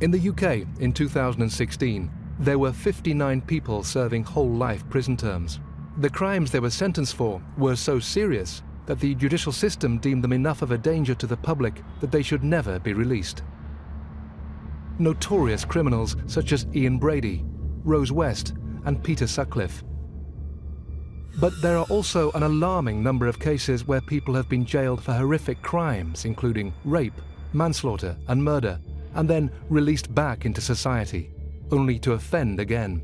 In the UK, in 2016, there were 59 people serving whole-life prison terms. The crimes they were sentenced for were so serious that the judicial system deemed them enough of a danger to the public that they should never be released. Notorious criminals such as Ian Brady, Rose West, and Peter Sutcliffe. But there are also an alarming number of cases where people have been jailed for horrific crimes, including rape, manslaughter, and murder, and then released back into society, only to offend again.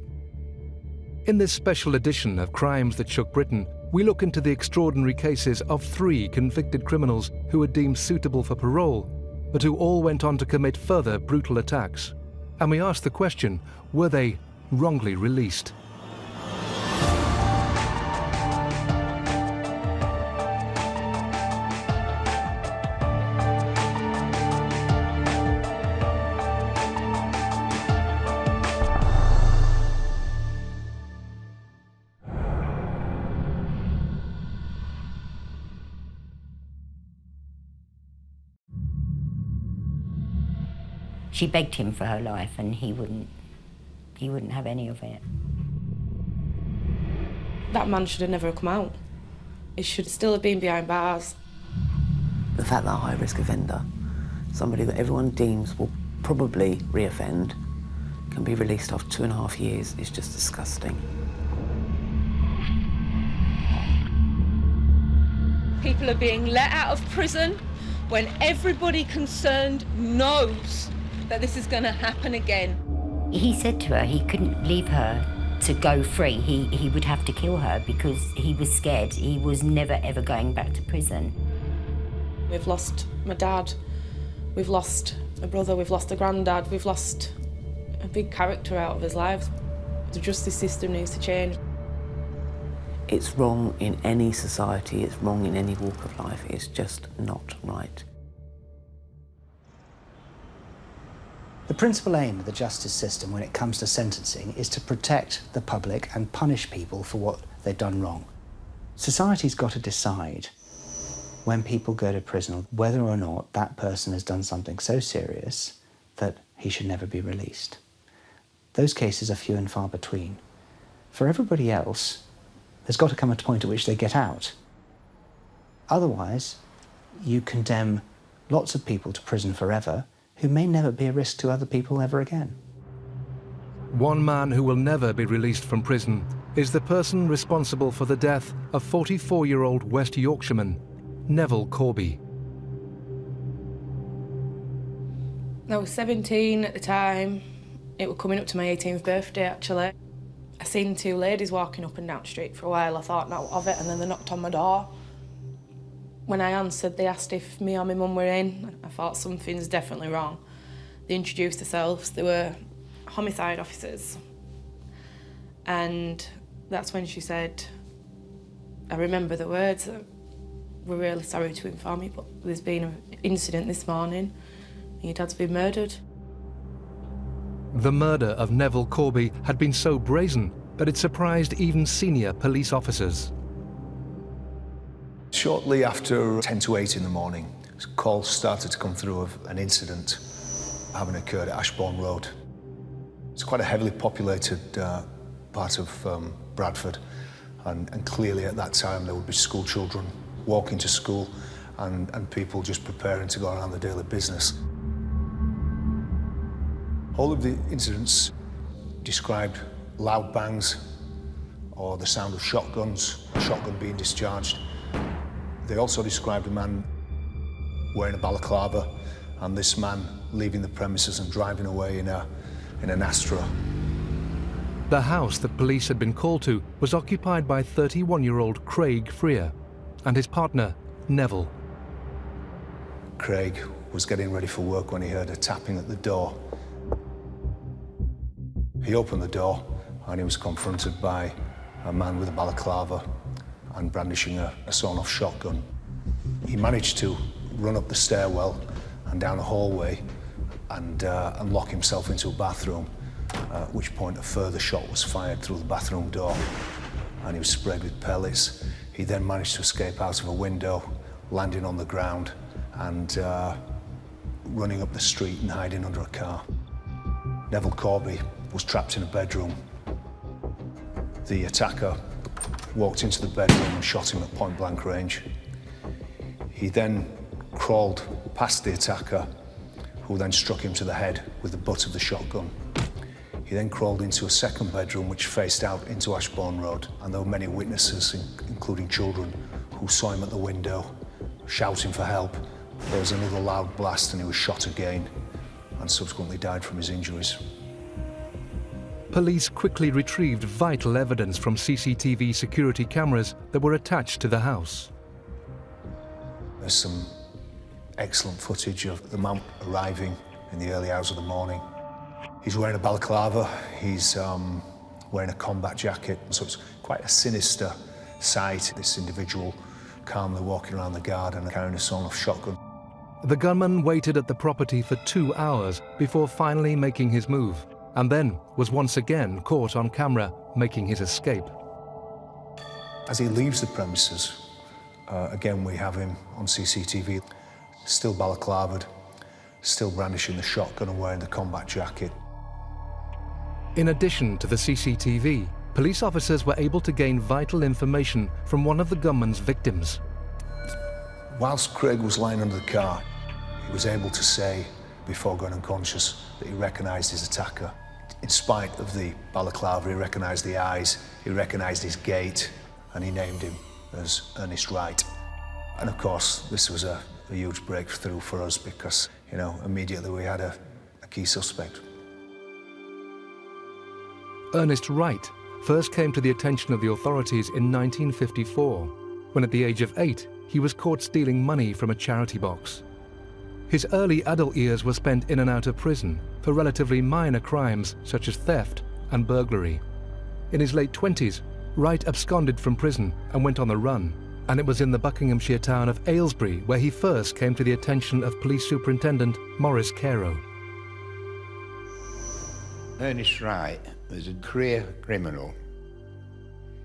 In this special edition of Crimes That Shook Britain, we look into the extraordinary cases of 3 convicted criminals who were deemed suitable for parole, but who all went on to commit further brutal attacks. And we ask the question, were they wrongly released? She begged him for her life and he wouldn't have any of it. That man should have never come out. He should still have been behind bars. The fact that a high-risk offender, somebody that everyone deems will probably reoffend, can be released after 2.5 years is just disgusting. People are being let out of prison when everybody concerned knows that this is going to happen again. He said to her he couldn't leave her to go free. He would have to kill her because he was scared. He was never, ever going back to prison. We've lost my dad, we've lost a brother, we've lost a granddad, we've lost a big character out of his life. The justice system needs to change. It's wrong in any society, it's wrong in any walk of life. It's just not right. The principal aim of the justice system when it comes to sentencing is to protect the public and punish people for what they've done wrong. Society's got to decide when people go to prison whether or not that person has done something so serious that he should never be released. Those cases are few and far between. For everybody else, there's got to come a point at which they get out. Otherwise, you condemn lots of people to prison forever who may never be a risk to other people ever again. One man who will never be released from prison is the person responsible for the death of 44-year-old West Yorkshireman, Neville Corby. I was 17 at the time. It was coming up to my 18th birthday, actually. I seen 2 ladies walking up and down the street for a while. I thought not of it, and then they knocked on my door. When I answered, they asked if me or my mum were in. I thought something's definitely wrong. They introduced themselves. They were homicide officers. And that's when she said, I remember the words, we're really sorry to inform you, but there's been an incident this morning and your dad's been murdered. The murder of Neville Corby had been so brazen that it surprised even senior police officers. Shortly after 10 to 8 in the morning, calls started to come through of an incident having occurred at Ashbourne Road. It's quite a heavily populated part of Bradford, and clearly at that time there would be school children walking to school and people just preparing to go around their daily business. All of the incidents described loud bangs or the sound of shotguns, a shotgun being discharged. They also described a man wearing a balaclava and this man leaving the premises and driving away in an Astra. The house that police had been called to was occupied by 31-year-old Craig Freer and his partner, Neville. Craig was getting ready for work when he heard a tapping at the door. He opened the door and he was confronted by a man with a balaclava and brandishing a sawn-off shotgun. He managed to run up the stairwell and down a hallway and lock himself into a bathroom, at which point a further shot was fired through the bathroom door and he was sprayed with pellets. He then managed to escape out of a window, landing on the ground and running up the street and hiding under a car. Neville Corby was trapped in a bedroom. The attacker walked into the bedroom and shot him at point-blank range. He then crawled past the attacker, who then struck him to the head with the butt of the shotgun. He then crawled into a second bedroom which faced out into Ashbourne Road, and there were many witnesses, including children, who saw him at the window, shouting for help. There was another loud blast and he was shot again, and subsequently died from his injuries. Police quickly retrieved vital evidence from CCTV security cameras that were attached to the house. There's some excellent footage of the man arriving in the early hours of the morning. He's wearing a balaclava, he's wearing a combat jacket, so it's quite a sinister sight, this individual calmly walking around the garden carrying a sawn-off shotgun. The gunman waited at the property for 2 hours before finally making his move, and then was once again caught on camera making his escape. As he leaves the premises, again we have him on CCTV, still balaclavaed, still brandishing the shotgun and wearing the combat jacket. In addition to the CCTV, police officers were able to gain vital information from one of the gunman's victims. Whilst Craig was lying under the car, he was able to say, before going unconscious, that he recognised his attacker. In spite of the balaclava, he recognised the eyes, he recognised his gait, and he named him as Ernest Wright. And of course, this was a huge breakthrough for us because, you know, immediately we had a key suspect. Ernest Wright first came to the attention of the authorities in 1954, when at the age of 8, he was caught stealing money from a charity box. His early adult years were spent in and out of prison for relatively minor crimes such as theft and burglary. In his late 20s, Wright absconded from prison and went on the run, and it was in the Buckinghamshire town of Aylesbury where he first came to the attention of Police Superintendent Maurice Carew. Ernest Wright was a career criminal.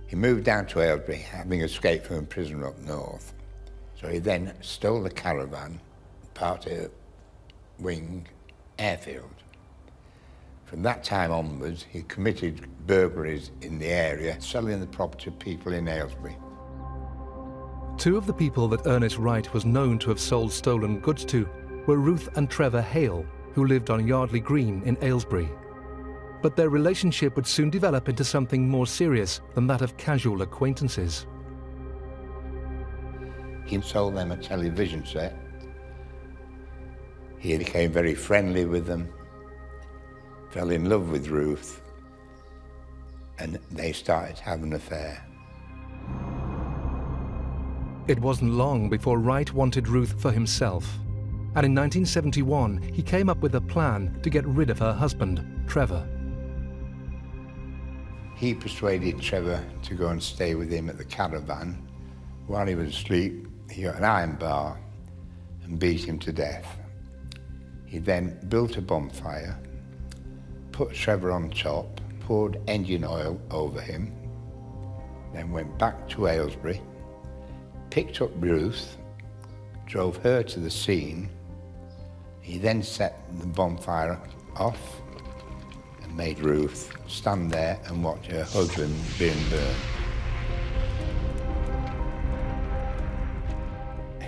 He moved down to Aylesbury, having escaped from a prison up north. So he then stole the caravan, parked at Wing Airfield. From that time onwards, he committed burglaries in the area, selling the property to people in Aylesbury. Two of the people that Ernest Wright was known to have sold stolen goods to were Ruth and Trevor Hale, who lived on Yardley Green in Aylesbury. But their relationship would soon develop into something more serious than that of casual acquaintances. He sold them a television set. He became very friendly with them, fell in love with Ruth, and they started having an affair. It wasn't long before Wright wanted Ruth for himself, and in 1971 he came up with a plan to get rid of her husband, Trevor. He persuaded Trevor to go and stay with him at the caravan. While he was asleep, he got an iron bar and beat him to death. He then built a bonfire, put Trevor on top, poured engine oil over him, then went back to Aylesbury, picked up Ruth, drove her to the scene. He then set the bonfire off and made Ruth stand there and watch her husband being burned.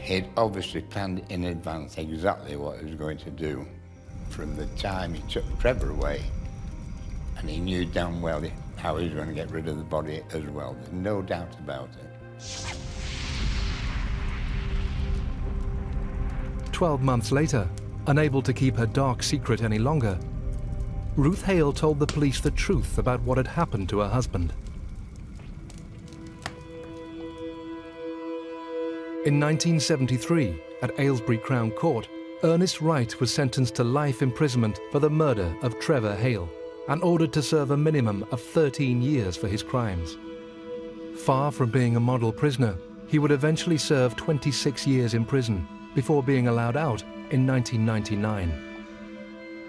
He'd obviously planned in advance exactly what he was going to do from the time he took Trevor away, and he knew damn well how he was going to get rid of the body as well. There's no doubt about it. 12 months later, unable to keep her dark secret any longer, Ruth Hale told the police the truth about what had happened to her husband. In 1973, at Aylesbury Crown Court, Ernest Wright was sentenced to life imprisonment for the murder of Trevor Hale and ordered to serve a minimum of 13 years for his crimes. Far from being a model prisoner, he would eventually serve 26 years in prison before being allowed out in 1999.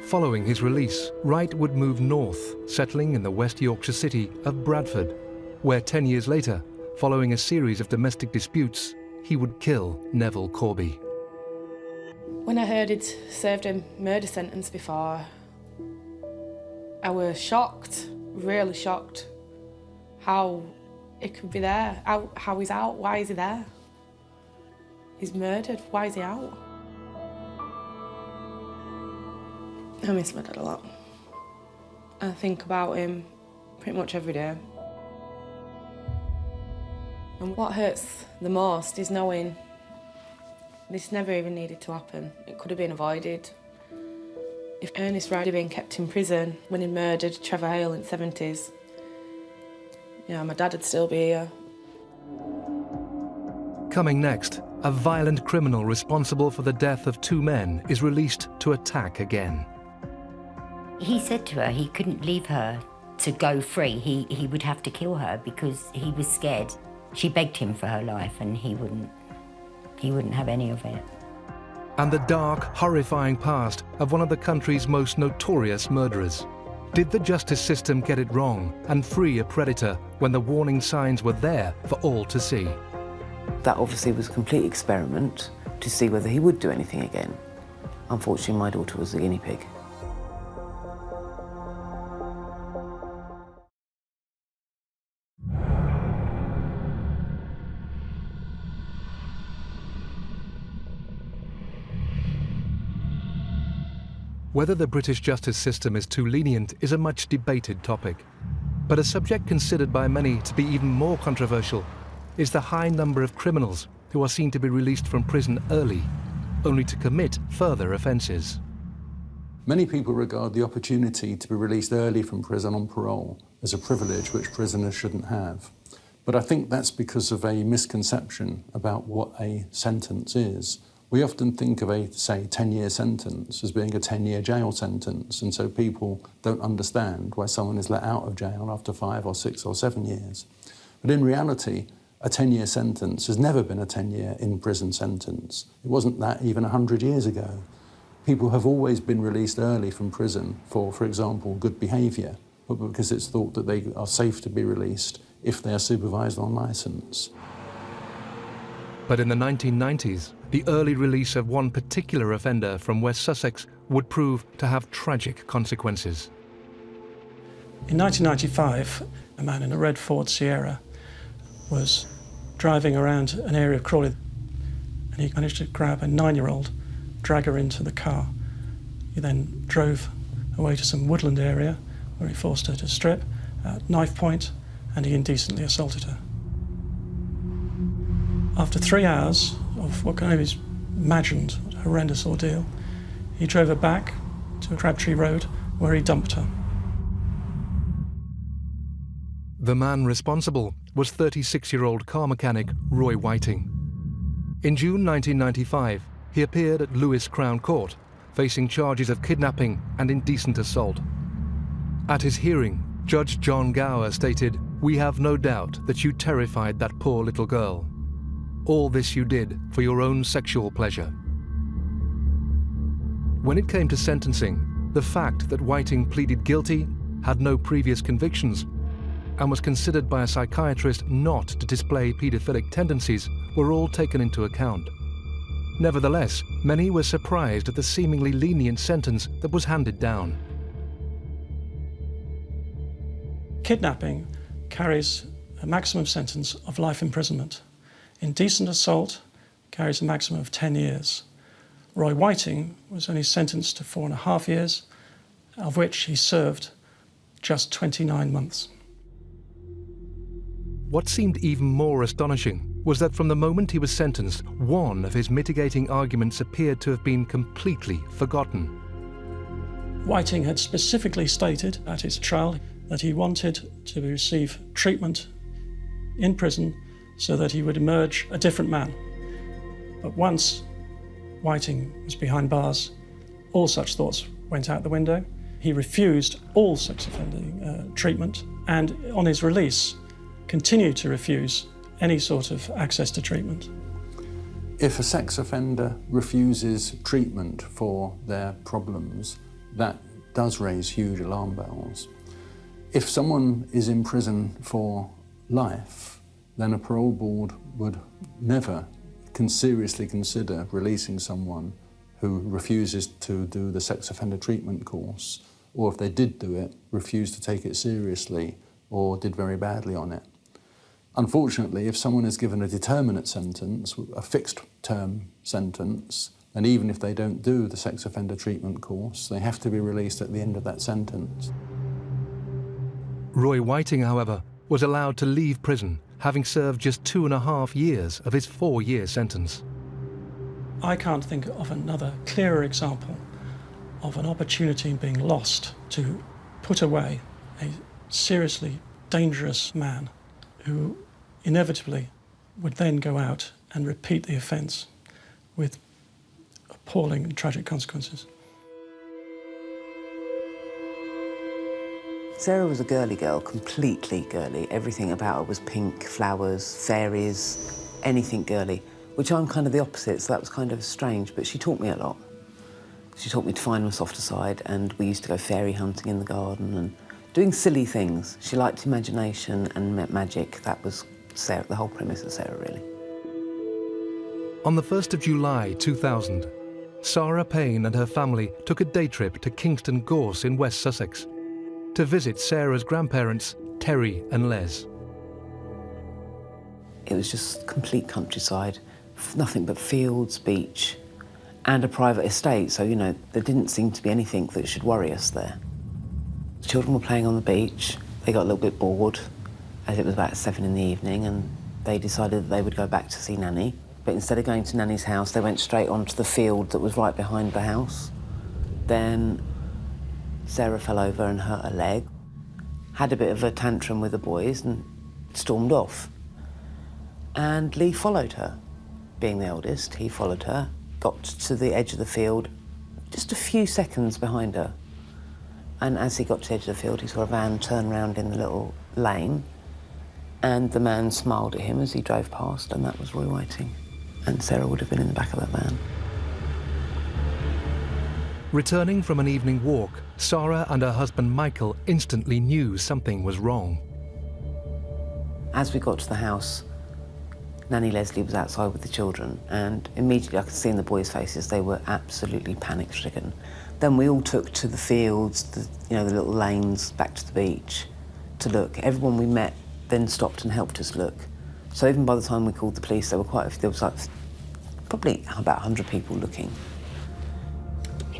Following his release, Wright would move north, settling in the West Yorkshire city of Bradford, where 10 years later, following a series of domestic disputes, he would kill Neville Corby. When I heard he'd served a murder sentence before, I was shocked, really shocked, how it could be there, how he's out, why is he there? He's murdered, why is he out? I miss my dad a lot. I think about him pretty much every day. And what hurts the most is knowing this never even needed to happen. It could have been avoided. If Ernest Wright had been kept in prison when he murdered Trevor Hale in the 70s, yeah, my dad would still be here. Coming next, a violent criminal responsible for the death of 2 men is released to attack again. He said to her he couldn't leave her to go free. He would have to kill her because he was scared. She begged him for her life and he wouldn't have any of it. And the dark, horrifying past of one of the country's most notorious murderers. Did the justice system get it wrong and free a predator when the warning signs were there for all to see? That obviously was a complete experiment to see whether he would do anything again. Unfortunately, my daughter was the guinea pig. Whether the British justice system is too lenient is a much debated topic. But a subject considered by many to be even more controversial is the high number of criminals who are seen to be released from prison early, only to commit further offences. Many people regard the opportunity to be released early from prison on parole as a privilege which prisoners shouldn't have. But I think that's because of a misconception about what a sentence is. We often think of a, say, 10-year sentence as being a 10-year jail sentence, and so people don't understand why someone is let out of jail after 5 or 6 or 7 years. But in reality, a 10-year sentence has never been a 10-year in-prison sentence. It wasn't that even 100 years ago. People have always been released early from prison for example, good behaviour, but because it's thought that they are safe to be released if they are supervised on licence. But in the 1990s, the early release of one particular offender from West Sussex would prove to have tragic consequences. In 1995, a man in a red Ford Sierra was driving around an area of Crawley and he managed to grab a 9-year-old, drag her into the car. He then drove away to some woodland area where he forced her to strip at knife point and he indecently assaulted her. After 3 hours of what can only be imagined a horrendous ordeal, he drove her back to Crabtree Road where he dumped her. The man responsible was 36-year-old car mechanic Roy Whiting. In June 1995, he appeared at Lewes Crown Court, facing charges of kidnapping and indecent assault. At his hearing, Judge John Gower stated, "We have no doubt that you terrified that poor little girl. All this you did for your own sexual pleasure." When it came to sentencing, the fact that Whiting pleaded guilty, had no previous convictions, and was considered by a psychiatrist not to display paedophilic tendencies were all taken into account. Nevertheless, many were surprised at the seemingly lenient sentence that was handed down. Kidnapping carries a maximum sentence of life imprisonment. Indecent assault carries a maximum of 10 years. Roy Whiting was only sentenced to 4.5 years, of which he served just 29 months. What seemed even more astonishing was that from the moment he was sentenced, one of his mitigating arguments appeared to have been completely forgotten. Whiting had specifically stated at his trial that he wanted to receive treatment in prison so that he would emerge a different man. But once Whiting was behind bars, all such thoughts went out the window. He refused all sex offending treatment, and on his release, continued to refuse any sort of access to treatment. If a sex offender refuses treatment for their problems, that does raise huge alarm bells. If someone is in prison for life, then a parole board would never seriously consider releasing someone who refuses to do the sex offender treatment course or if they did do it, refused to take it seriously or did very badly on it. Unfortunately, if someone is given a determinate sentence, a fixed term sentence, and even if they don't do the sex offender treatment course, they have to be released at the end of that sentence. Roy Whiting, however, was allowed to leave prison, having served just 2.5 years of his 4-year sentence. I can't think of another clearer example of an opportunity being lost to put away a seriously dangerous man who inevitably would then go out and repeat the offence with appalling and tragic consequences. Sarah was a girly girl, completely girly. Everything about her was pink, flowers, fairies, anything girly, which I'm kind of the opposite, so that was kind of strange, but she taught me a lot. She taught me to find my softer side, and we used to go fairy hunting in the garden and doing silly things. She liked imagination and magic. That was Sarah, the whole premise of Sarah, really. On the 1st of July 2000, Sarah Payne and her family took a day trip to Kingston Gorse in West Sussex to visit Sarah's grandparents, Terry and Les. It was just complete countryside, nothing but fields, beach, and a private estate, so, you know, there didn't seem to be anything that should worry us there. The children were playing on the beach. They got a little bit bored, as it was about 7 in the evening, and they decided that they would go back to see Nanny. But instead of going to Nanny's house, they went straight onto the field that was right behind the house. Then Sarah fell over and hurt her leg, had a bit of a tantrum with the boys and stormed off. And Lee followed her. Being the eldest, he followed her, got to the edge of the field, just a few seconds behind her. And as he got to the edge of the field, he saw a van turn round in the little lane, and the man smiled at him as he drove past, and that was Roy Whiting. And Sarah would have been in the back of that van. Returning from an evening walk, Sarah and her husband Michael instantly knew something was wrong. As we got to the house, Nanny Leslie was outside with the children, and immediately I could see in the boys' faces they were absolutely panic-stricken. Then we all took to the fields, the little lanes back to the beach to look. Everyone we met then stopped and helped us look. So even by the time we called the police, there was like probably about 100 people looking.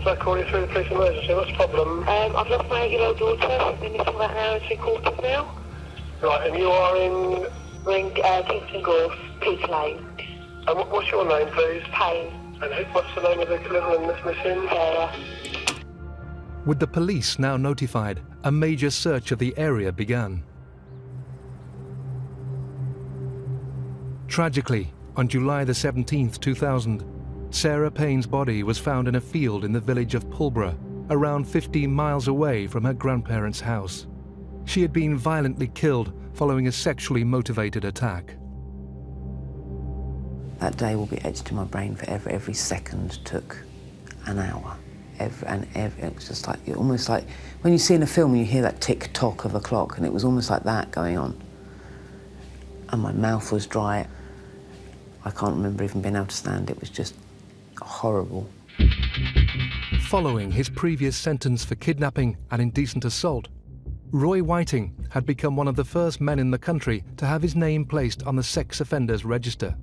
So calling through the police emergency, what's the problem? I've lost my 8-year-old daughter. I've been missing about an hour and 3/4 now. Right, and you are in? We're in Kingston Gorse, Peter Lane. And what's your name, please? Payne. And what's the name of the little one that's missing? Sarah. With the police now notified, a major search of the area began. Tragically, on July the 17th, 2000, Sarah Payne's body was found in a field in the village of Pulborough, around 15 miles away from her grandparents' house. She had been violently killed following a sexually motivated attack. That day will be etched in my brain forever. Every second took an hour. It was just like, almost like when you see in a film and you hear that tick-tock of a clock, and it was almost like that going on. And my mouth was dry. I can't remember even being able to stand. It was just horrible. Following his previous sentence for kidnapping and indecent assault, Roy Whiting had become one of the first men in the country to have his name placed on the sex offenders register.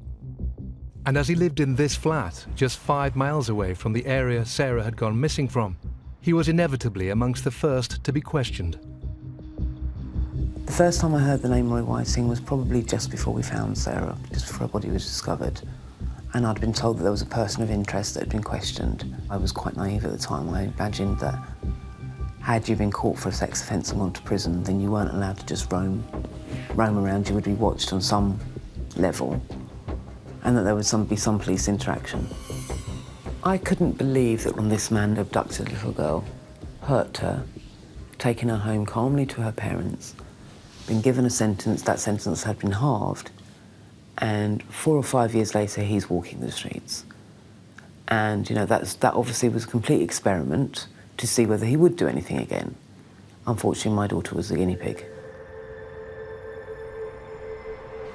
And as he lived in this flat, just 5 miles away from the area Sarah had gone missing from, he was inevitably amongst the first to be questioned. The first time I heard the name Roy Whiting was probably just before we found Sarah, just before her body was discovered. And I'd been told that there was a person of interest that had been questioned. I was quite naive at the time. I imagined that had you been caught for a sex offence and gone to prison, then you weren't allowed to just roam around. You would be watched on some level, and that there would be some police interaction. I couldn't believe that when this man abducted a little girl, hurt her, taken her home calmly to her parents, been given a sentence, that sentence had been halved, and 4 or 5 years later he's walking the streets. And that obviously was a complete experiment to see whether he would do anything again. Unfortunately, my daughter was the guinea pig.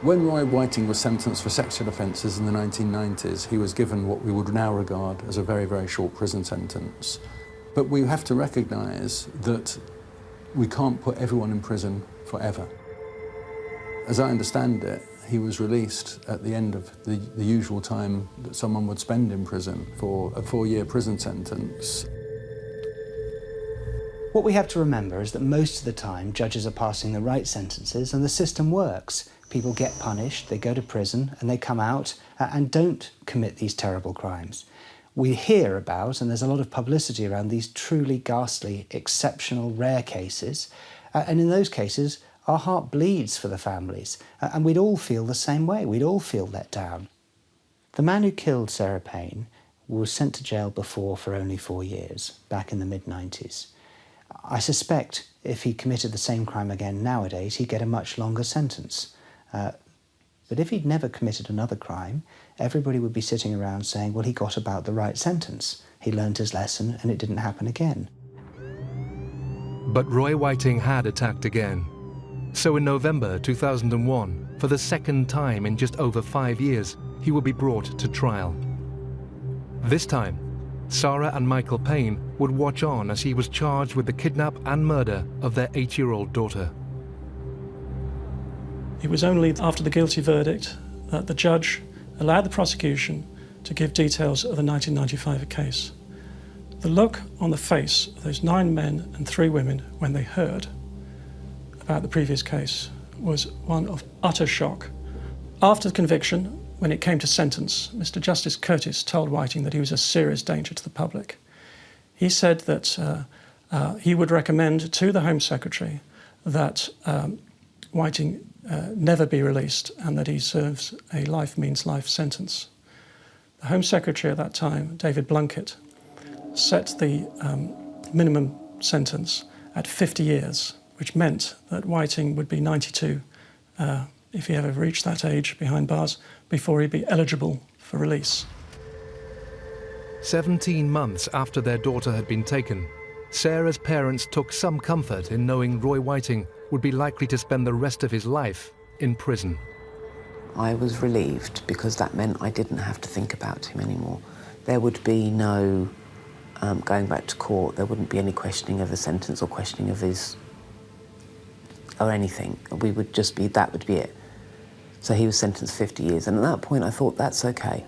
When Roy Whiting was sentenced for sexual offences in the 1990s, he was given what we would now regard as a very, very short prison sentence. But we have to recognise that we can't put everyone in prison forever. As I understand it, he was released at the end of the usual time that someone would spend in prison for a 4-year prison sentence. What we have to remember is that most of the time judges are passing the right sentences and the system works. People get punished, they go to prison and they come out and don't commit these terrible crimes. We hear about, and there's a lot of publicity around these truly ghastly, exceptional, rare cases, and in those cases our heart bleeds for the families, and we'd all feel the same way, we'd all feel let down. The man who killed Sarah Payne was sent to jail before for only 4 years, back in the mid-90s. I suspect if he committed the same crime again nowadays, he'd get a much longer sentence. But if he'd never committed another crime, everybody would be sitting around saying, well, he got about the right sentence. He learned his lesson and it didn't happen again. But Roy Whiting had attacked again. So in November 2001, for the second time in just over 5 years, he would be brought to trial. This time, Sarah and Michael Payne would watch on as he was charged with the kidnap and murder of their 8-year-old daughter. It was only after the guilty verdict that the judge allowed the prosecution to give details of the 1995 case. The look on the face of those 9 men and 3 women when they heard about the previous case was one of utter shock. After the conviction, when it came to sentence, Mr. Justice Curtis told Whiting that he was a serious danger to the public. He said that he would recommend to the Home Secretary that Whiting never be released and that he serves a life means life sentence. The Home Secretary at that time, David Blunkett, set the minimum sentence at 50 years, which meant that Whiting would be 92 if he ever reached that age behind bars, before he'd be eligible for release. 17 months after their daughter had been taken, Sarah's parents took some comfort in knowing Roy Whiting would be likely to spend the rest of his life in prison. I was relieved because that meant I didn't have to think about him anymore. There would be no going back to court, there wouldn't be any questioning of the sentence or questioning of his or anything. We would just be, that would be it. So he was sentenced 50 years, and at that point I thought, that's okay.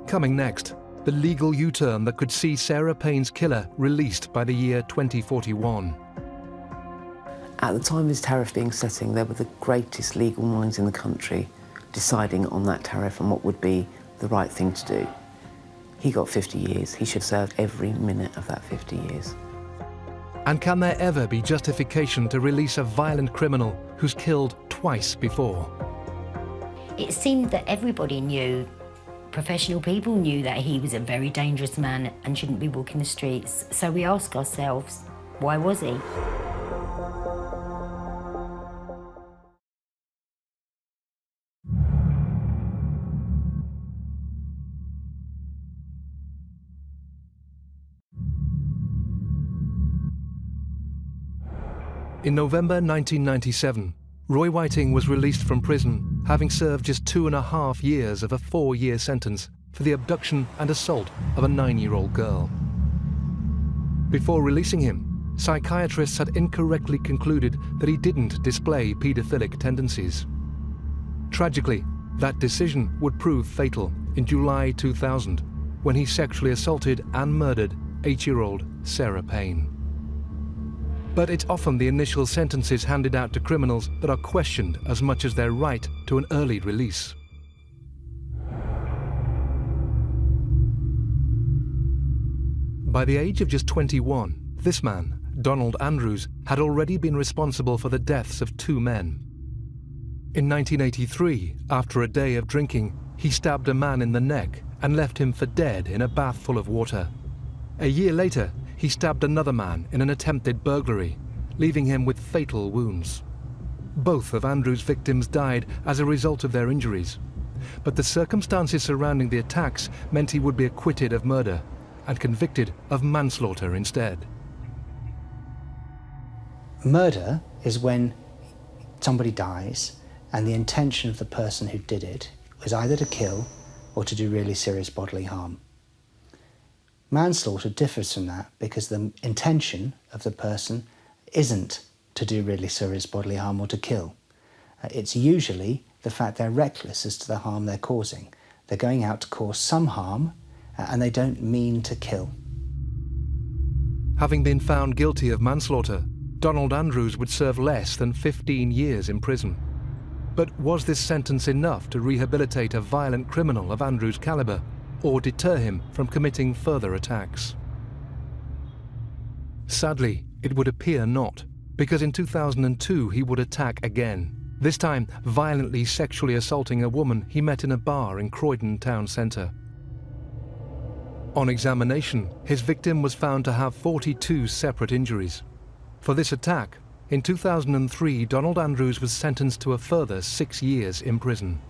Coming next, the legal U-turn that could see Sarah Payne's killer released by the year 2041. At the time of his tariff being setting, there were the greatest legal minds in the country deciding on that tariff and what would be the right thing to do. He got 50 years. He should have served every minute of that 50 years. And can there ever be justification to release a violent criminal who's killed twice before? It seemed that everybody knew, professional people knew that he was a very dangerous man and shouldn't be walking the streets. So we ask ourselves, why was he? In November 1997, Roy Whiting was released from prison, having served just 2.5 years of a 4-year sentence for the abduction and assault of a 9-year-old girl. Before releasing him, psychiatrists had incorrectly concluded that he didn't display paedophilic tendencies. Tragically, that decision would prove fatal in July 2000, when he sexually assaulted and murdered 8-year-old Sarah Payne. But it's often the initial sentences handed out to criminals that are questioned as much as their right to an early release. By the age of just 21, this man, Donald Andrews, had already been responsible for the deaths of 2 men. In 1983, after a day of drinking, he stabbed a man in the neck and left him for dead in a bath full of water. A year later, he stabbed another man in an attempted burglary, leaving him with fatal wounds. Both of Andrews' victims died as a result of their injuries, but the circumstances surrounding the attacks meant he would be acquitted of murder and convicted of manslaughter instead. Murder is when somebody dies and the intention of the person who did it was either to kill or to do really serious bodily harm. Manslaughter differs from that because the intention of the person isn't to do really serious bodily harm or to kill. It's usually the fact they're reckless as to the harm they're causing. They're going out to cause some harm and they don't mean to kill. Having been found guilty of manslaughter, Donald Andrews would serve less than 15 years in prison. But was this sentence enough to rehabilitate a violent criminal of Andrews' caliber, or deter him from committing further attacks? Sadly, it would appear not, because in 2002 he would attack again, this time violently sexually assaulting a woman he met in a bar in Croydon town centre. On examination, his victim was found to have 42 separate injuries. For this attack, in 2003, Donald Andrews was sentenced to a further 6 years in prison.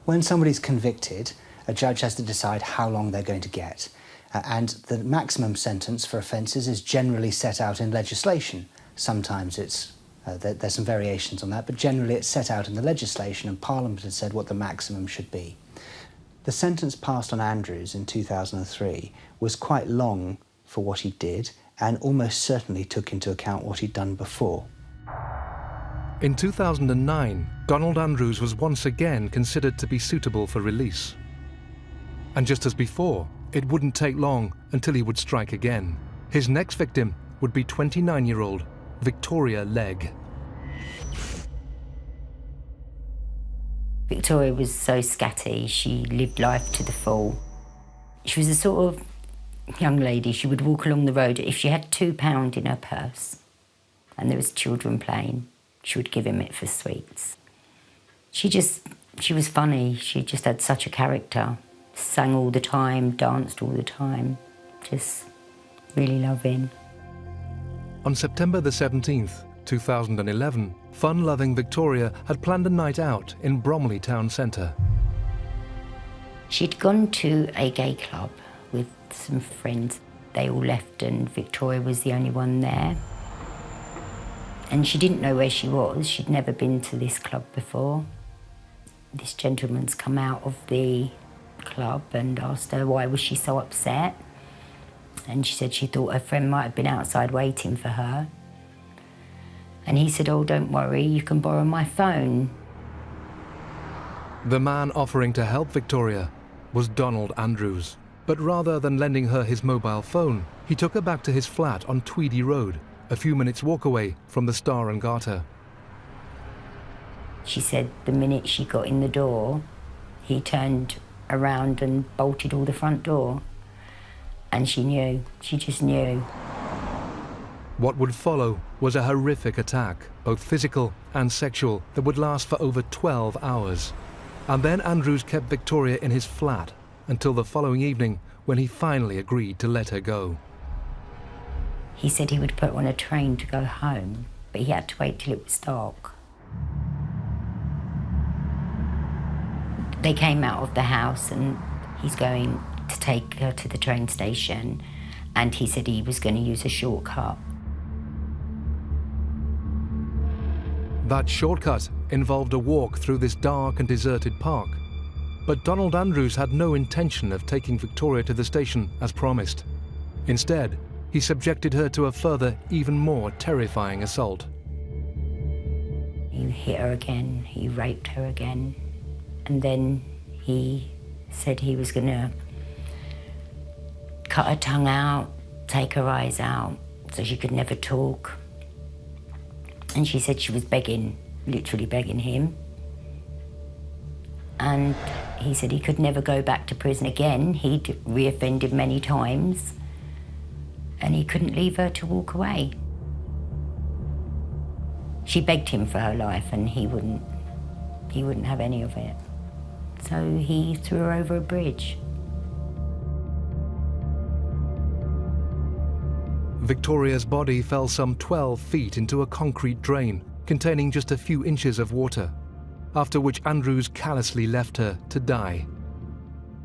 When somebody's convicted, a judge has to decide how long they're going to get. And the maximum sentence for offences is generally set out in legislation. Sometimes there's some variations on that, but generally it's set out in the legislation, and Parliament has said what the maximum should be. The sentence passed on Andrews in 2003 was quite long for what he did, and almost certainly took into account what he'd done before. In 2009, Donald Andrews was once again considered to be suitable for release. And just as before, it wouldn't take long until he would strike again. His next victim would be 29-year-old Victoria Legg. Victoria was so scatty, she lived life to the full. She was the sort of young lady, she would walk along the road. If she had £2 in her purse and there was children playing, she would give him it for sweets. She was funny, she just had such a character. Sang all the time, danced all the time, just really loving. On September the 17th, 2011, fun-loving Victoria had planned a night out in Bromley town centre. She'd gone to a gay club with some friends. They all left and Victoria was the only one there. And she didn't know where she was. She'd never been to this club before. This gentleman's come out of the club and asked her why was she so upset. And she said she thought her friend might have been outside waiting for her. And he said, "Oh, don't worry, you can borrow my phone." The man offering to help Victoria was Donald Andrews. But rather than lending her his mobile phone, he took her back to his flat on Tweedy Road, a few minutes walk away from the Star and Garter. She said the minute she got in the door, he turned around and bolted all the front door. And she knew, she just knew. What would follow was a horrific attack, both physical and sexual, that would last for over 12 hours. And then Andrews kept Victoria in his flat until the following evening, when he finally agreed to let her go. He said he would put her on a train to go home, but he had to wait till it was dark. They came out of the house and he's going to take her to the train station, and he said he was going to use a shortcut. That shortcut involved a walk through this dark and deserted park. But Donald Andrews had no intention of taking Victoria to the station as promised. Instead, he subjected her to a further, even more terrifying assault. He hit her again, he raped her again, and then he said he was going to cut her tongue out, take her eyes out, so she could never talk. And she said she was begging, literally begging him. And he said he could never go back to prison again. He'd reoffended many times, and he couldn't leave her to walk away. She begged him for her life, and he wouldn't have any of it. So he threw her over a bridge. Victoria's body fell some 12 feet into a concrete drain containing just a few inches of water, after which Andrews callously left her to die.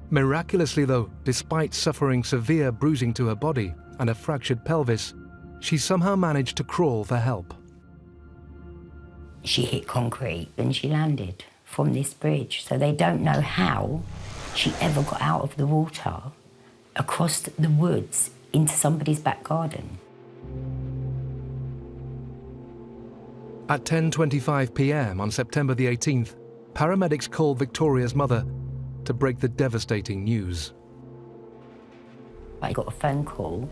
Miraculously though, despite suffering severe bruising to her body and a fractured pelvis, she somehow managed to crawl for help. She hit concrete and she landed from this bridge, so they don't know how she ever got out of the water across the woods into somebody's back garden. At 10:25 p.m. on September the 18th, paramedics called Victoria's mother to break the devastating news. I got a phone call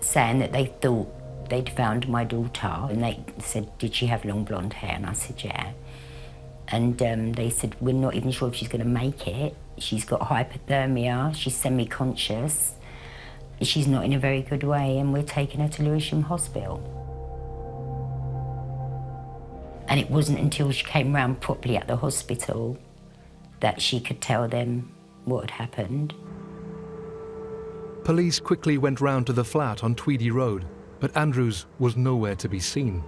saying that they thought they'd found my daughter, and they said, did she have long blonde hair? And I said, yeah. And they said, we're not even sure if she's going to make it. She's got hypothermia, she's semi-conscious, she's not in a very good way, and we're taking her to Lewisham Hospital. And it wasn't until she came round properly at the hospital that she could tell them what had happened. Police quickly went round to the flat on Tweedy Road, but Andrews was nowhere to be seen.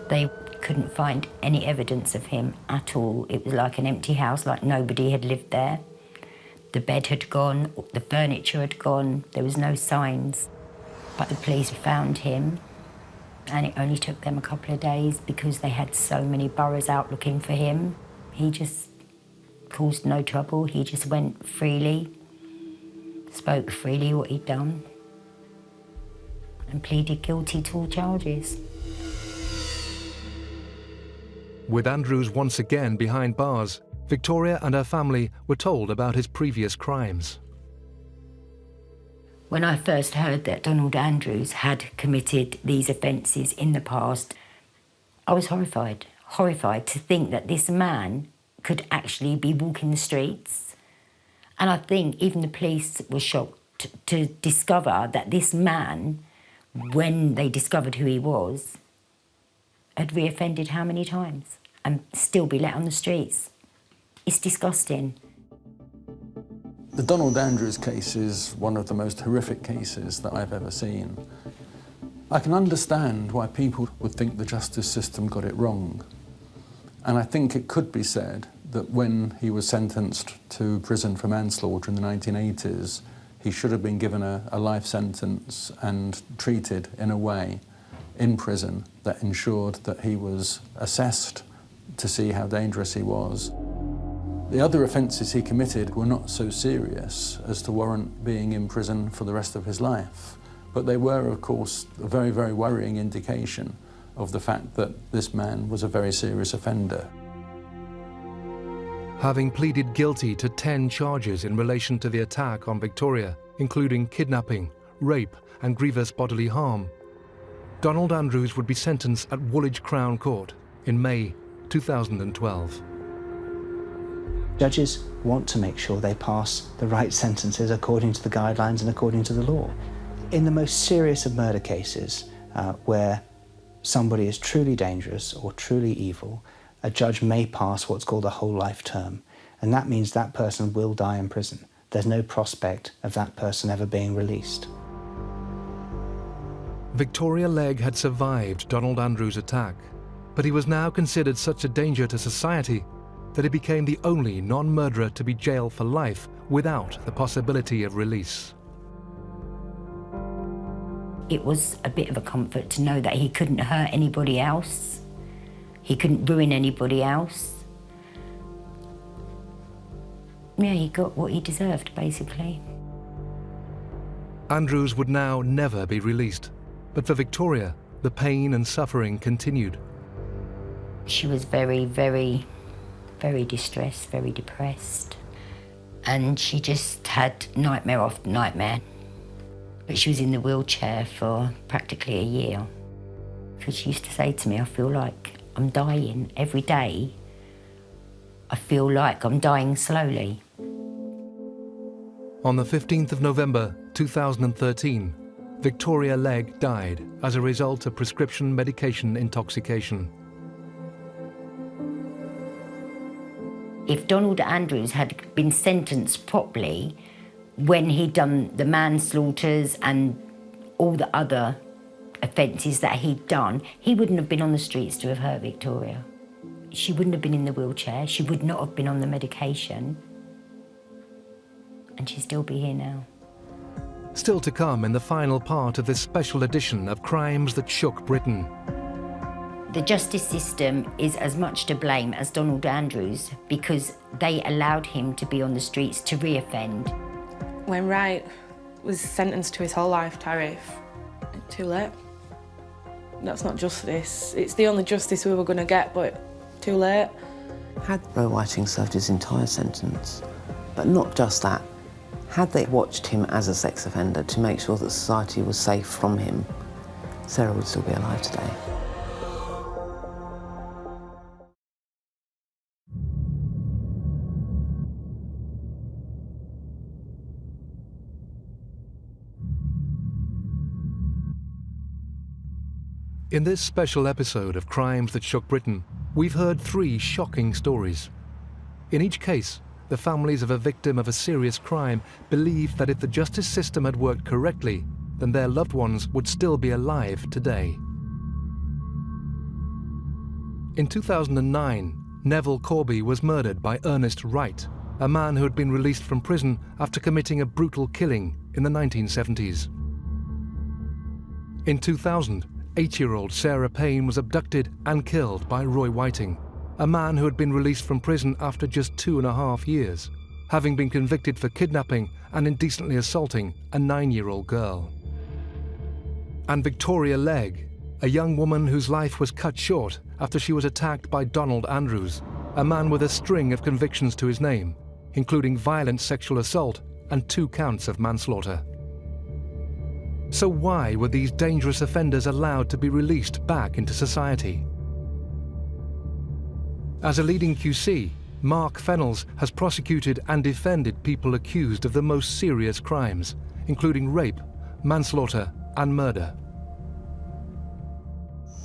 They couldn't find any evidence of him at all. It was like an empty house, like nobody had lived there. The bed had gone, the furniture had gone, there was no signs. But the police found him, and it only took them a couple of days because they had so many boroughs out looking for him. He just caused no trouble. He just went freely, spoke freely what he'd done, and pleaded guilty to all charges. With Andrews once again behind bars, Victoria and her family were told about his previous crimes. When I first heard that Donald Andrews had committed these offences in the past, I was horrified to think that this man could actually be walking the streets. And I think even the police were shocked to discover that this man, when they discovered who he was, had reoffended how many times and still be let on the streets. It's disgusting. The Donald Andrews case is one of the most horrific cases that I've ever seen. I can understand why people would think the justice system got it wrong. And I think it could be said that when he was sentenced to prison for manslaughter in the 1980s, he should have been given a life sentence and treated in a way in prison that ensured that he was assessed to see how dangerous he was. The other offences he committed were not so serious as to warrant being in prison for the rest of his life, but they were, of course, a very, very worrying indication of the fact that this man was a very serious offender. Having pleaded guilty to 10 charges in relation to the attack on Victoria, including kidnapping, rape and grievous bodily harm, Donald Andrews would be sentenced at Woolwich Crown Court in May 2012. Judges want to make sure they pass the right sentences according to the guidelines and according to the law. In the most serious of murder cases, where somebody is truly dangerous or truly evil, a judge may pass what's called a whole life term, and that means that person will die in prison. There's no prospect of that person ever being released. Victoria Legg had survived Donald Andrews' attack, but he was now considered such a danger to society that he became the only non-murderer to be jailed for life without the possibility of release. It was a bit of a comfort to know that he couldn't hurt anybody else. He couldn't ruin anybody else. Yeah, he got what he deserved, basically. Andrews would now never be released, but for Victoria, the pain and suffering continued. She was very, very, very distressed, very depressed. And she just had nightmare after nightmare. But she was in the wheelchair for practically a year. Because she used to say to me, I feel like I'm dying every day. I feel like I'm dying slowly. On the 15th of November 2013, Victoria Legg died as a result of prescription medication intoxication. If Donald Andrews had been sentenced properly when he'd done the manslaughters and all the other offences that he'd done, he wouldn't have been on the streets to have hurt Victoria. She wouldn't have been in the wheelchair, she would not have been on the medication, and she'd still be here now. Still to come in the final part of this special edition of Crimes That Shook Britain. The justice system is as much to blame as Donald Andrews because they allowed him to be on the streets to reoffend. When Wright was sentenced to his whole life tariff, too late. That's not justice. It's the only justice we were going to get, but too late. Had Roe Whiting served his entire sentence, but not just that, had they watched him as a sex offender to make sure that society was safe from him, Sarah would still be alive today. In this special episode of Crimes That Shook Britain, we've heard 3 shocking stories. In each case, the families of a victim of a serious crime believed that if the justice system had worked correctly, then their loved ones would still be alive today. In 2009, Neville Corby was murdered by Ernest Wright, a man who had been released from prison after committing a brutal killing in the 1970s. In 2000, 8-year-old Sarah Payne was abducted and killed by Roy Whiting, a man who had been released from prison after just 2.5 years, having been convicted for kidnapping and indecently assaulting a 9-year-old girl. And Victoria Legg, a young woman whose life was cut short after she was attacked by Donald Andrews, a man with a string of convictions to his name, including violent sexual assault and 2 counts of manslaughter. So why were these dangerous offenders allowed to be released back into society? As a leading QC, Mark Fennells has prosecuted and defended people accused of the most serious crimes, including rape, manslaughter, and murder.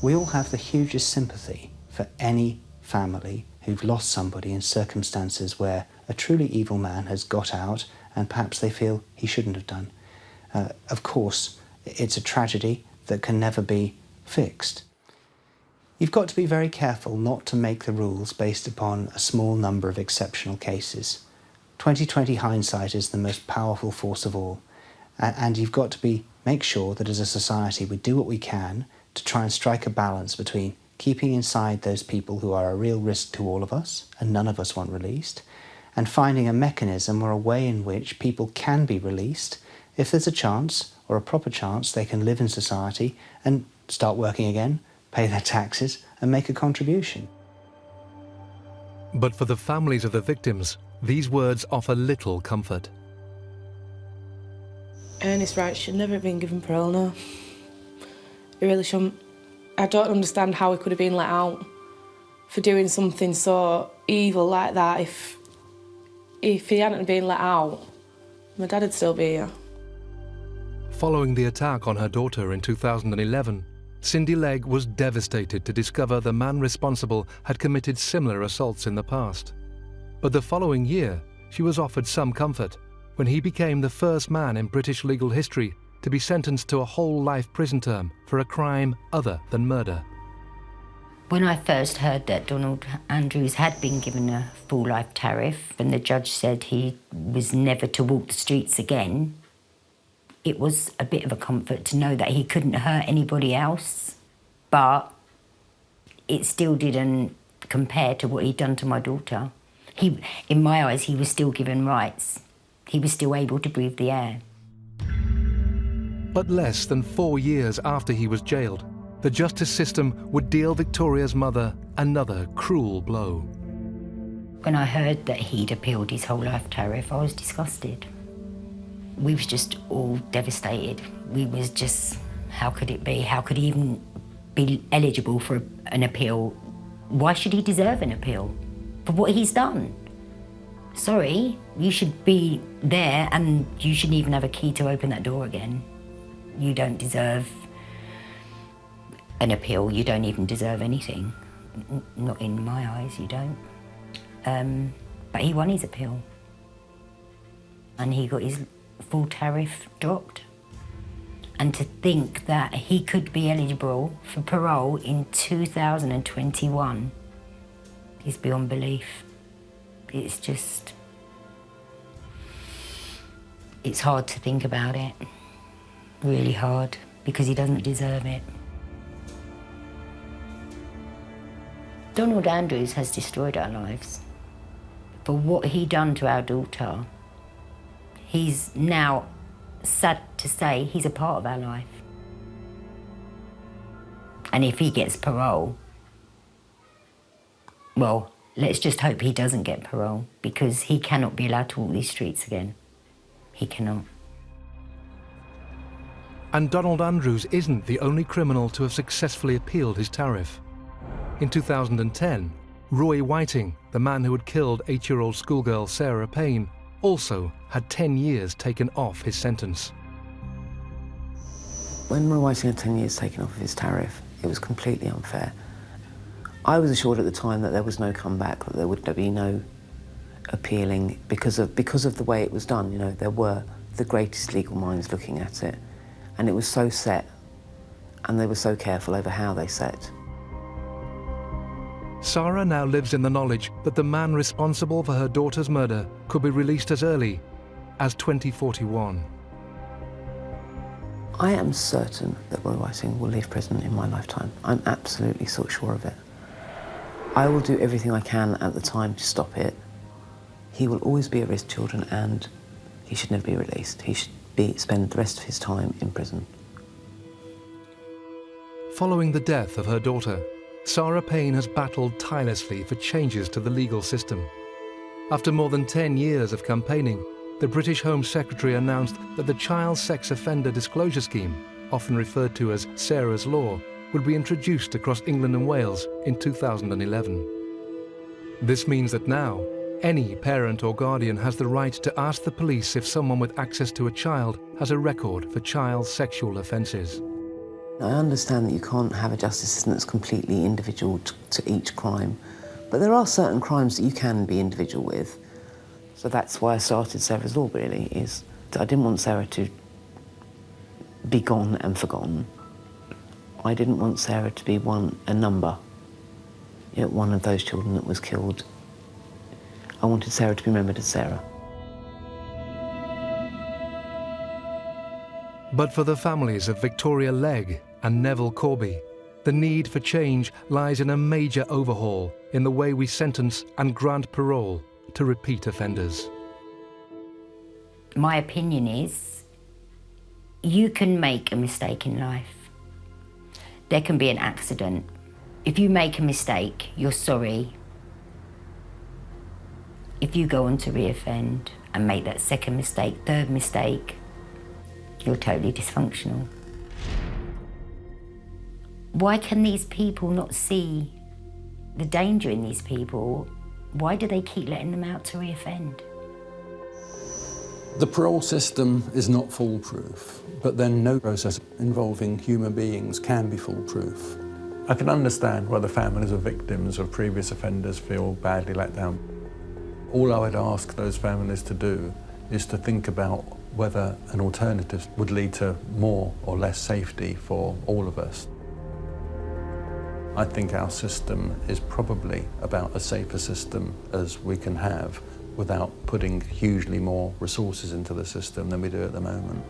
We all have the hugest sympathy for any family who've lost somebody in circumstances where a truly evil man has got out and perhaps they feel he shouldn't have done. Of course, it's a tragedy that can never be fixed. You've got to be very careful not to make the rules based upon a small number of exceptional cases. 20/20 hindsight is the most powerful force of all, and you've got to make sure that as a society we do what we can to try and strike a balance between keeping inside those people who are a real risk to all of us and none of us want released, and finding a mechanism or a way in which people can be released if there's a chance or a proper chance they can live in society and start working again, pay their taxes and make a contribution. But for the families of the victims, these words offer little comfort. Ernest Wright should never have been given parole, no. He really shouldn't. I don't understand how he could have been let out for doing something so evil like that. If he hadn't been let out, my dad would still be here. Following the attack on her daughter in 2011, Cindy Legg was devastated to discover the man responsible had committed similar assaults in the past. But the following year, she was offered some comfort when he became the first man in British legal history to be sentenced to a whole life prison term for a crime other than murder. When I first heard that Donald Andrews had been given a full life tariff and the judge said he was never to walk the streets again, it was a bit of a comfort to know that he couldn't hurt anybody else, but it still didn't compare to what he'd done to my daughter. In my eyes, he was still given rights. He was still able to breathe the air. But less than 4 years after he was jailed, the justice system would deal Victoria's mother another cruel blow. When I heard that he'd appealed his whole life tariff, I was disgusted. We was just all devastated. We was just, how could it be? How could he even be eligible for an appeal? Why should he deserve an appeal for what he's done? Sorry, you should be there and you shouldn't even have a key to open that door again. You don't deserve an appeal. You don't even deserve anything. Not in my eyes, you don't. But he won his appeal. And he got his full tariff dropped. And to think that he could be eligible for parole in 2021 is beyond belief. It's just, it's hard to think about it. Really hard, because he doesn't deserve it. Donald Andrews has destroyed our lives. For what he done to our daughter, He's now, sad to say, he's a part of our life. And if he gets parole, well, let's just hope he doesn't get parole, because he cannot be allowed to walk these streets again. He cannot. And Donald Andrews isn't the only criminal to have successfully appealed his tariff. In 2010, Roy Whiting, the man who had killed 8-year-old schoolgirl Sarah Payne, also had 10 years taken off his sentence. When Roy Whiting had 10 years taken off of his tariff, it was completely unfair. I was assured at the time that there was no comeback, that there would be no appealing because of the way it was done. You know, there were the greatest legal minds looking at it, and it was so set, and they were so careful over how they set. Sarah now lives in the knowledge that the man responsible for her daughter's murder could be released as early as 2041. I am certain that Roy Whiting will leave prison in my lifetime. I'm absolutely so sure of it. I will do everything I can at the time to stop it. He will always be at risk to children, and he should never be released. He should spend the rest of his time in prison. Following the death of her daughter, Sarah Payne has battled tirelessly for changes to the legal system. After more than 10 years of campaigning, the British Home Secretary announced that the Child Sex Offender Disclosure Scheme, often referred to as Sarah's Law, would be introduced across England and Wales in 2011. This means that now, any parent or guardian has the right to ask the police if someone with access to a child has a record for child sexual offences. I understand that you can't have a justice system that's completely individual to each crime, but there are certain crimes that you can be individual with. So that's why I started Sarah's Law, really, is I didn't want Sarah to be gone and forgotten. I didn't want Sarah to be a number, you know, one of those children that was killed. I wanted Sarah to be remembered as Sarah. But for the families of Victoria Legg and Neville Corby, the need for change lies in a major overhaul in the way we sentence and grant parole to repeat offenders. My opinion is, you can make a mistake in life. There can be an accident. If you make a mistake, you're sorry. If you go on to reoffend and make that second mistake, third mistake, you're totally dysfunctional. Why can these people not see the danger in these people? Why do they keep letting them out to reoffend? The parole system is not foolproof, but then no process involving human beings can be foolproof. I can understand why the families of victims of previous offenders feel badly let down. All I would ask those families to do is to think about whether an alternative would lead to more or less safety for all of us. I think our system is probably about as safe a system as we can have without putting hugely more resources into the system than we do at the moment.